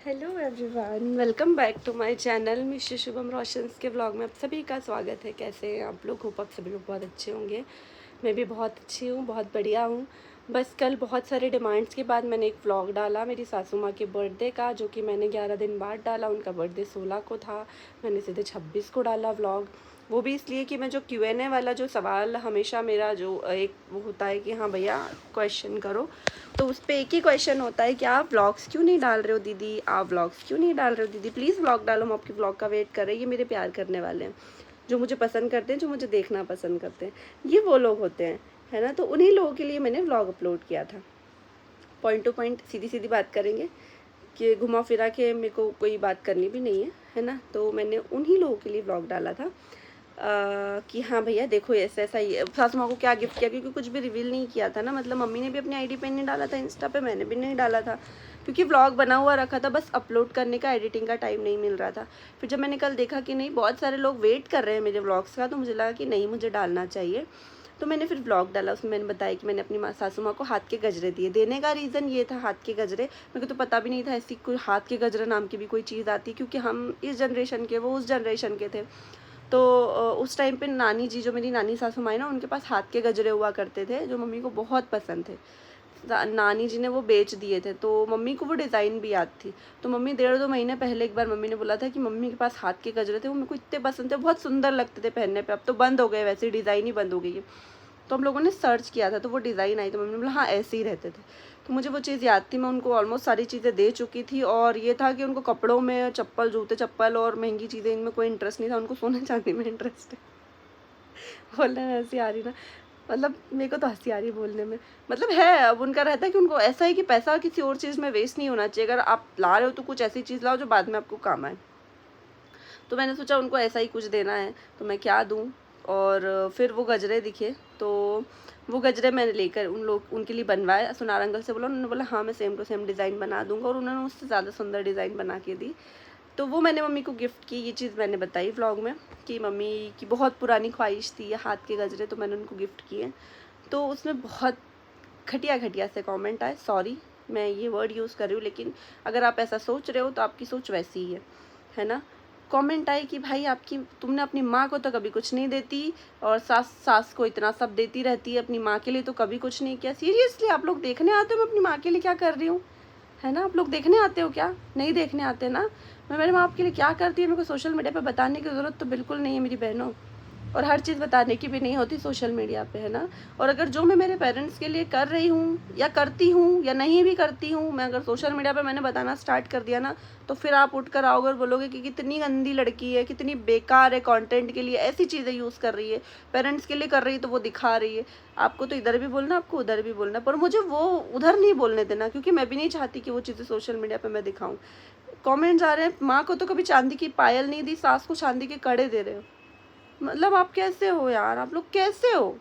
Hello everyone, welcome back to my channel mister Shubham Roshan's के vlog में आप सभी का स्वागत है। कैसे हैं आप लोग? होप आप सभी लोग बहुत अच्छे होंगे। मैं भी बहुत अच्छी हूँ, बहुत बढ़िया हूँ। बस कल बहुत सारे डिमांड्स के बाद मैंने एक व्लॉग डाला मेरी सासू माँ के बर्थडे का, जो कि मैंने 11 दिन बाद डाला। उनका बर्थडे 16 को था, मैंने सीधे 26 को डाला व्लॉग। वो भी इसलिए कि मैं जो Q&A वाला जो सवाल हमेशा मेरा जो एक वो होता है कि हाँ भैया क्वेश्चन करो, तो उस पर एक ही क्वेश्चन होता है कि आप व्लॉग्स क्यों नहीं डाल रहे हो दीदी, आप व्लॉग्स क्यों नहीं डाल रहे हो दीदी, प्लीज़ व्लॉग डालो, हम आपके व्लॉग का वेट कर रहे हैं। ये मेरे प्यार करने वाले हैं, जो मुझे पसंद करते हैं, जो मुझे देखना पसंद करते हैं, ये वो लोग होते हैं, है ना। तो उन्हीं लोगों के लिए मैंने व्लॉग अपलोड किया था। पॉइंट टू पॉइंट सीधी सीधी बात करेंगे कि घुमा फिरा के मेरे को कोई बात करनी भी नहीं है ना। तो मैंने उन्हीं लोगों के लिए व्लॉग डाला था कि हाँ भैया देखो ऐसा ऐसा ये सासू माँ को क्या गिफ्ट किया, क्योंकि कुछ भी रिवील नहीं किया था ना। मतलब मम्मी ने भी अपनी आईडी पे नहीं डाला था, इंस्टा पे मैंने भी नहीं डाला था, क्योंकि व्लॉग बना हुआ रखा था, बस अपलोड करने का एडिटिंग का टाइम नहीं मिल रहा था। फिर जब मैंने कल देखा कि नहीं बहुत सारे लोग वेट कर रहे हैं मेरे व्लॉग्स का, तो मुझे लगा कि नहीं मुझे डालना चाहिए। तो मैंने फिर व्लॉग डाला, उसमें मैंने बताया कि मैंने अपनी सासू माँ को हाथ के गजरे दिए। देने का रीज़न ये था, हाथ के गजरे मेरे को तो पता भी नहीं था ऐसी कोई हाथ के गजरे नाम की भी कोई चीज़ आती, क्योंकि हम इस जनरेशन के, वो उस जनरेशन के थे। तो उस टाइम पे नानी जी, जो मेरी नानी सासू माँ है ना, उनके पास हाथ के गजरे हुआ करते थे, जो मम्मी को बहुत पसंद थे। नानी जी ने वो बेच दिए थे, तो मम्मी को वो डिज़ाइन भी याद थी। तो मम्मी 1.5-2 महीने पहले एक बार मम्मी ने बोला था कि मम्मी के पास हाथ के गजरे थे, वो मेरे को इतने पसंद थे, बहुत सुंदर लगते थे पहनने पे। अब तो बंद हो गए, वैसे डिज़ाइन ही बंद हो गई है। तो हम लोगों ने सर्च किया था, तो वो डिज़ाइन आई, तो मम्मी ने बोला हाँ ऐसे ही रहते थे। तो मुझे वो चीज़ याद थी, मैं उनको ऑलमोस्ट सारी चीज़ें दे चुकी थी। और ये था कि उनको कपड़ों में, चप्पल, जूते चप्पल और महंगी चीज़ें, इनमें कोई इंटरेस्ट नहीं था, उनको सोने चांदी में इंटरेस्ट है। बोलने में हंसी आ रही ना, मतलब मेरे को तो हंसी आ रही है बोलने में। मतलब है, अब उनका रहता है कि उनको ऐसा है कि पैसा किसी और चीज़ में वेस्ट नहीं होना चाहिए। अगर आप ला रहे हो तो कुछ ऐसी चीज़ लाओ जो बाद में आपको काम आए। तो मैंने सोचा उनको ऐसा ही कुछ देना है, तो मैं क्या दूँ। और फिर वो गजरे दिखे, तो वो गजरे मैंने लेकर उनके लिए बनवाए। सुनार अंकल से बोला, उन्होंने बोला हाँ मैं सेम टू सेम डिज़ाइन बना दूँगा, और उन्होंने उससे ज़्यादा सुंदर डिज़ाइन बना के दी। तो वो मैंने मम्मी को गिफ्ट की। ये चीज़ मैंने बताई व्लॉग में कि मम्मी की बहुत पुरानी ख्वाहिश थी ये हाथ के गजरे, तो मैंने उनको गिफ्ट किए। तो उसमें बहुत घटिया घटिया से कमेंट आए। सॉरी मैं ये वर्ड यूज़ कर रही हूँ, लेकिन अगर आप ऐसा सोच रहे हो तो आपकी सोच वैसी ही है ना। कमेंट आई कि भाई आपकी, तुमने अपनी माँ को तो कभी कुछ नहीं देती, और सास को इतना सब देती रहती है, अपनी माँ के लिए तो कभी कुछ नहीं किया। सीरियसली आप लोग देखने आते हो मैं अपनी माँ के लिए क्या कर रही हूँ, है ना। आप लोग देखने आते हो क्या? नहीं देखने आते ना। मैं मेरे माँ बाप के लिए क्या करती है मेरे को सोशल मीडिया पे बताने की ज़रूरत तो बिल्कुल नहीं है मेरी बहनों, और हर चीज़ बताने की भी नहीं होती सोशल मीडिया पे, है ना। और अगर जो मैं मेरे पेरेंट्स के लिए कर रही हूँ या करती हूँ या नहीं भी करती हूँ, मैं अगर सोशल मीडिया पे मैंने बताना स्टार्ट कर दिया ना, तो फिर आप उठ कर आओगे और बोलोगे कि कितनी गंदी लड़की है, कितनी बेकार है, कंटेंट के लिए ऐसी चीज़ें यूज़ कर रही है, पेरेंट्स के लिए कर रही है तो वो दिखा रही है। आपको तो इधर भी बोलना, आपको उधर भी बोलना, पर मुझे वो उधर नहीं बोलने देना, क्योंकि मैं भी नहीं चाहती कि वो चीज़ें सोशल मीडिया पर मैं दिखाऊँ। कॉमेंट्स आ रहे हैं, माँ को तो कभी चांदी की पायल नहीं दी, सास को चांदी के कड़े दे रहे हो। मतलब आप कैसे हो यार, आप लोग कैसे हो?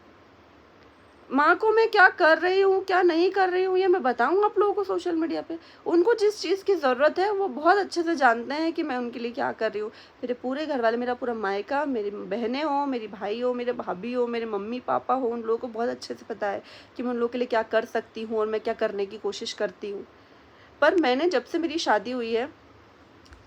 माँ को मैं क्या कर रही हूँ, क्या नहीं कर रही हूँ, ये मैं बताऊँ आप लोगों को सोशल मीडिया पे? उनको जिस चीज़ की ज़रूरत है वो बहुत अच्छे से जानते हैं कि मैं उनके लिए क्या कर रही हूँ। मेरे पूरे घर वाले, मेरा पूरा मायका, मेरी बहनें हों, मेरी भाई हो, मेरे भाभी हो, मेरे मम्मी पापा हो, उन लोगों को बहुत अच्छे से पता है कि मैं उन लोगों के लिए क्या कर सकती हूँ और मैं क्या करने की कोशिश करती हूँ। पर मैंने, जब से मेरी शादी हुई है,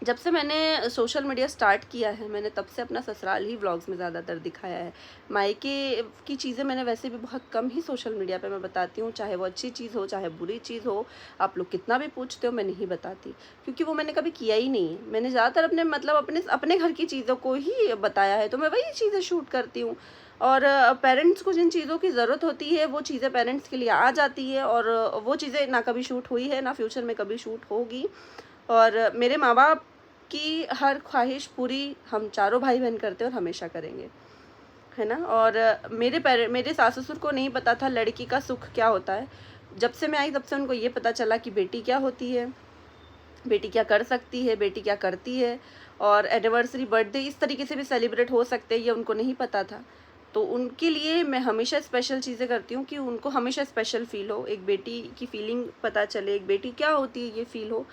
जब से मैंने सोशल मीडिया स्टार्ट किया है, मैंने तब से अपना ससुराल ही व्लॉग्स में ज़्यादातर दिखाया है। मायके की चीज़ें मैंने वैसे भी बहुत कम ही सोशल मीडिया पे मैं बताती हूँ, चाहे वो अच्छी चीज़ हो चाहे बुरी चीज़ हो। आप लोग कितना भी पूछते हो, मैं नहीं बताती, क्योंकि वो मैंने कभी किया ही नहीं है। मैंने ज़्यादातर अपने, मतलब अपने अपने घर की चीज़ों को ही बताया है, तो मैं वही चीज़ें शूट करती हूँ। और पेरेंट्स को जिन चीज़ों की ज़रूरत होती है वो चीज़ें पेरेंट्स के लिए आ जाती है, और वो चीज़ें ना कभी शूट हुई है ना फ्यूचर में कभी शूट होगी। और मेरे माँ बाप की हर ख्वाहिश पूरी हम चारों भाई बहन करते हैं और हमेशा करेंगे, है ना। और मेरे सास ससुर को नहीं पता था लड़की का सुख क्या होता है। जब से मैं आई तब से उनको ये पता चला कि बेटी क्या होती है, बेटी क्या कर सकती है, बेटी क्या करती है, और एनिवर्सरी, बर्थडे इस तरीके से भी सेलिब्रेट हो सकते हैं, ये उनको नहीं पता था। तो उनके लिए मैं हमेशा स्पेशल चीज़ें करती हूँ कि उनको हमेशा स्पेशल फील हो, एक बेटी की फीलिंग पता चले, एक बेटी क्या होती है ये फील हो।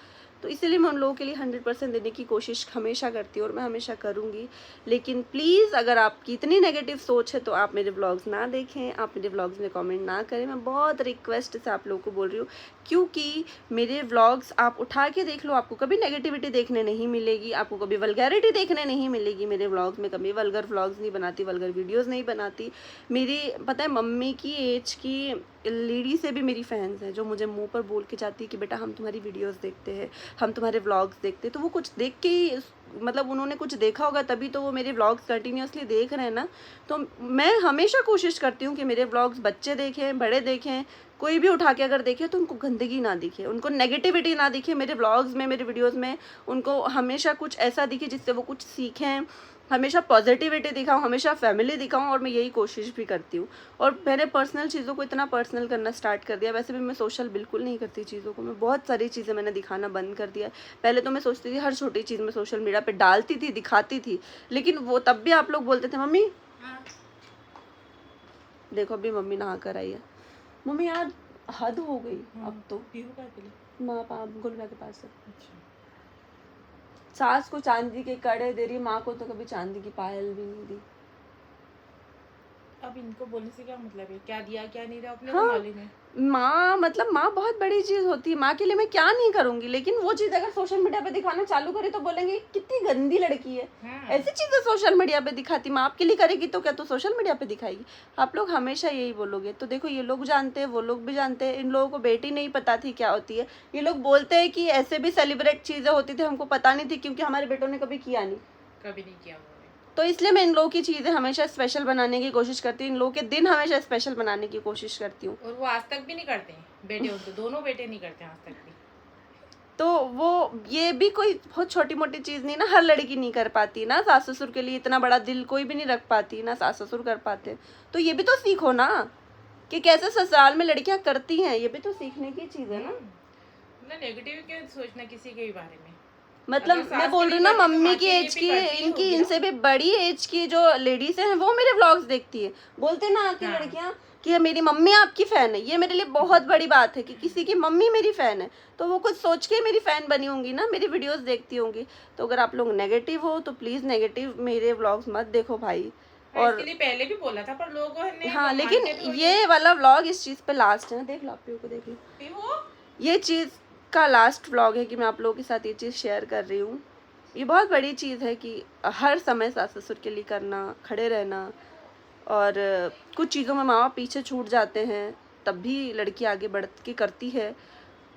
तो इसीलिए मैं उन लोगों के लिए 100% देने की कोशिश हमेशा करती हूँ, और मैं हमेशा करूँगी। लेकिन प्लीज़ अगर आपकी इतनी नेगेटिव सोच है तो आप मेरे व्लॉग्स ना देखें, आप मेरे व्लॉग्स में कमेंट ना करें। मैं बहुत रिक्वेस्ट से आप लोगों को बोल रही हूँ क्योंकि मेरे व्लॉग्स आप उठा के देख लो, आपको कभी नेगेटिविटी देखने नहीं मिलेगी, आपको कभी वल्गैरिटी देखने नहीं मिलेगी। मेरे व्लॉग्स में कभी वल्गर व्लॉग्स नहीं बनाती, वल्गर वीडियोस नहीं बनाती। मेरी पता है मम्मी की एज की लेडी से भी मेरी फैंस हैं जो मुझे मुंह पर बोल के जाती है कि बेटा हम तुम्हारी वीडियोस देखते हैं, हम तुम्हारे व्लॉग्स देखते हैं। तो वो कुछ देख के ही मतलब उन्होंने कुछ देखा होगा तभी तो वो मेरे व्लॉग्स कंटिन्यूसली देख रहे हैं ना। तो मैं हमेशा कोशिश करती हूँ कि मेरे व्लॉग्स बच्चे देखें, बड़े देखें, कोई भी उठा के अगर देखे तो उनको गंदगी ना दिखे, उनको नेगेटिविटी ना दिखे मेरे व्लॉग्स में, मेरे वीडियोस में। उनको हमेशा कुछ ऐसा दिखे जिससे वो कुछ सीखें, हमेशा पॉजिटिविटी दिखाऊं, हमेशा फैमिली दिखाऊं, और मैं यही कोशिश भी करती हूँ। और मैंने पर्सनल चीज़ों को इतना पर्सनल करना स्टार्ट कर दिया। वैसे भी मैं सोशल बिल्कुल नहीं करती चीज़ों को, मैं बहुत सारी चीज़ें मैंने दिखाना बंद कर दिया। पहले तो मैं सोचती थी हर छोटी चीज़ में सोशल मीडिया पे डालती थी, दिखाती थी, लेकिन वो तब भी आप लोग बोलते थे मम्मी देखो अभी मम्मी नहा कर आई है। मम्मी यार हद हो गई अब तो। माँ गुलवा के पास है। सास को चांदी के कड़े दे रही, माँ को तो कभी चांदी की पायल भी नहीं दी। अब इनको बोलने से क्या मतलब है, क्या दिया क्या नहीं दिया अपने हाँ, को मालूम है। माँ मतलब माँ बहुत बड़ी चीज होती है, माँ के लिए मैं क्या नहीं करूंगी, लेकिन वो चीज अगर सोशल मीडिया पे दिखाना चालू करे तो बोलेंगे कितनी गंदी लड़की है। ऐसी चीजें सोशल मीडिया पे दिखाती, माँ आपके लिए करेगी तो क्या तो सोशल मीडिया पे दिखाएगी। आप लोग हमेशा यही बोलोगे। तो देखो ये लोग जानते हैं, वो लोग भी जानते हैं, इन लोगों को बेटी नहीं पता थी क्या होती है। ये लोग बोलते हैं कि ऐसे भी सेलिब्रेट चीजें होती थी, हमको पता नहीं थी क्योंकि हमारे बेटों ने कभी किया नहीं, कभी नहीं किया उन्होंने। तो इसलिए मैं इन लोगों की चीज़ें हमेशा स्पेशल बनाने की कोशिश करती हूँ, इन लोगों के दिन हमेशा स्पेशल बनाने की कोशिश करती हूँ। और वो आज तक भी नहीं करते हैं बेटे, तो दोनों बेटे नहीं करते आज तक भी। तो वो ये भी कोई बहुत छोटी मोटी चीज़ नहीं ना, हर लड़की नहीं कर पाती ना, सास ससुर के लिए इतना बड़ा दिल कोई भी नहीं रख पाती ना, सास ससुर कर पाते। तो ये भी तो सीखो ना कि कैसे ससुराल में लड़कियां करती हैं, ये भी तो सीखने की चीज़ है ना। नेगेटिव क्या सोचना किसी के बारे में। मतलब मैं बोल रही हूँ ना, मम्मी की एज की, इनकी इनसे भी बड़ी एज की जो लेडीज हैं वो मेरे व्लॉग्स देखती है। बोलते ना कि लड़कियां कि मेरी मम्मी आपकी फ़ैन है, ये मेरे लिए बहुत बड़ी बात है कि किसी की मम्मी मेरी फ़ैन है, तो वो कुछ सोच के मेरी फ़ैन बनी होंगी ना, मेरी वीडियोस देखती होंगी। तो अगर आप लोग नेगेटिव हो तो प्लीज़ नेगेटिव मेरे व्लॉग्स मत देखो भाई। और इसके लिए पहले भी बोला था पर लोगों ने हाँ, लेकिन ये वाला व्लॉग इस चीज़ पे लास्ट है ना, देख लो आप लोगों को, देख लो ये चीज़ का लास्ट व्लॉग है कि मैं आप लोगों के साथ ये चीज़ शेयर कर रही हूँ। ये बहुत बड़ी चीज़ है कि हर समय सास ससुर के लिए करना, खड़े रहना, और कुछ चीज़ों में माँ बाप पीछे छूट जाते हैं तब भी लड़की आगे बढ़ के करती है।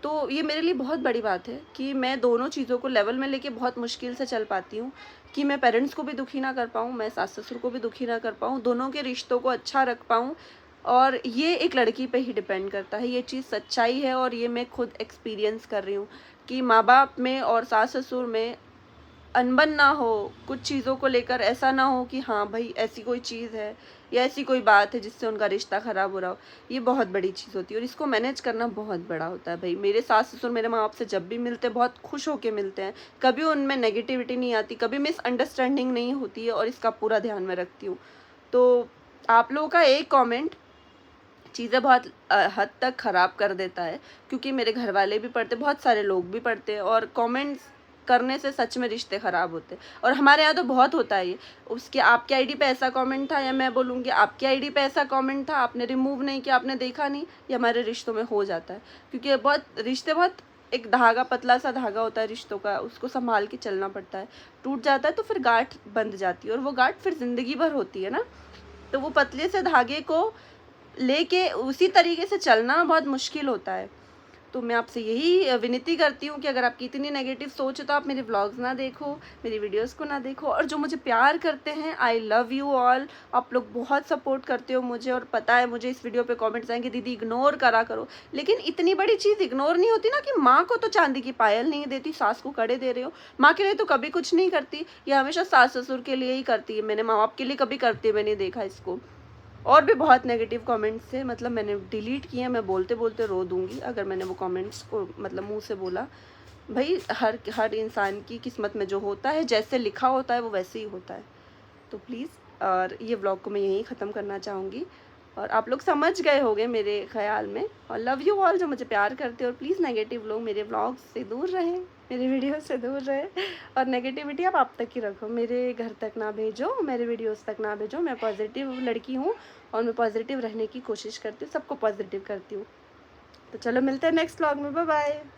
तो ये मेरे लिए बहुत बड़ी बात है कि मैं दोनों चीज़ों को लेवल में लेके बहुत मुश्किल से चल पाती हूँ कि मैं पेरेंट्स को भी दुखी ना कर पाऊँ, मैं सास ससुर को भी दुखी ना कर पाऊँ, दोनों के रिश्तों को अच्छा रख पाऊँ। और ये एक लड़की पे ही डिपेंड करता है, ये चीज़ सच्चाई है और ये मैं खुद एक्सपीरियंस कर रही हूँ कि माँ बाप में और सास ससुर में अनबन ना हो, कुछ चीज़ों को लेकर ऐसा ना हो कि हाँ भाई ऐसी कोई चीज़ है या ऐसी कोई बात है जिससे उनका रिश्ता ख़राब हो रहा हो। ये बहुत बड़ी चीज़ होती है और इसको मैनेज करना बहुत बड़ा होता है भाई। मेरे सास ससुर मेरे माँ बाप से जब भी मिलते हैं बहुत खुश होके मिलते हैं, कभी उनमें नेगेटिविटी नहीं आती, कभी मिसअंडरस्टैंडिंग नहीं होती है, और इसका पूरा ध्यान में रखती हूँ। तो आप लोगों का एक कॉमेंट चीज़ें बहुत हद तक ख़राब कर देता है, क्योंकि मेरे घर वाले भी पढ़ते, बहुत सारे लोग भी पढ़ते हैं, और कमेंट्स करने से सच में रिश्ते ख़राब होते हैं। और हमारे यहाँ तो बहुत होता है ये, उसके आपके आईडी पे ऐसा कमेंट था, या मैं बोलूँगी आपकी आईडी पे ऐसा कमेंट था, आपने रिमूव नहीं किया, आपने देखा नहीं, ये हमारे रिश्तों में हो जाता है। क्योंकि बहुत रिश्ते बहुत एक धागा, पतला सा धागा होता है रिश्तों का, उसको संभाल के चलना पड़ता है। टूट जाता है तो फिर गांठ बंध जाती है, और वो गांठ फिर ज़िंदगी भर होती है ना। तो वो पतले से धागे को लेके उसी तरीके से चलना बहुत मुश्किल होता है। तो मैं आपसे यही विनती करती हूँ कि अगर आपकी इतनी नेगेटिव सोच है तो आप मेरे व्लॉग्स ना देखो, मेरी वीडियोस को ना देखो। और जो मुझे प्यार करते हैं, आई लव यू ऑल। आप लोग बहुत सपोर्ट करते हो मुझे, और पता है मुझे इस वीडियो पे कमेंट्स आएंगे दीदी इग्नोर करा करो, लेकिन इतनी बड़ी चीज़ इग्नोर नहीं होती ना कि माँ को तो चांदी की पायल नहीं देती, सास को कड़े दे रहे हो, माँ के लिए तो कभी कुछ नहीं करती, या हमेशा सास ससुर के लिए ही करती है। मैंने माँ बाप के लिए कभी करते हुए नहीं देखा इसको। और भी बहुत नेगेटिव कमेंट्स थे, मतलब मैंने डिलीट किए, मैं बोलते बोलते रो दूंगी अगर मैंने वो कमेंट्स को मतलब मुंह से बोला। भाई हर इंसान की किस्मत में जो होता है, जैसे लिखा होता है वो वैसे ही होता है। तो प्लीज़, और ये व्लॉग को मैं यहीं ख़त्म करना चाहूँगी, और आप लोग समझ गए होंगे मेरे ख्याल में। और लव यू ऑल जो मुझे प्यार करते हो, और प्लीज़ नेगेटिव लोग मेरे व्लॉग से दूर रहें, मेरे वीडियो से दूर रहे, और नेगेटिविटी आप तक ही रखो, मेरे घर तक ना भेजो, मेरे वीडियोस तक ना भेजो। मैं पॉजिटिव लड़की हूँ और मैं पॉजिटिव रहने की कोशिश करती हूँ, सबको पॉजिटिव करती हूँ। तो चलो मिलते हैं नेक्स्ट व्लॉग में, बाय बाय।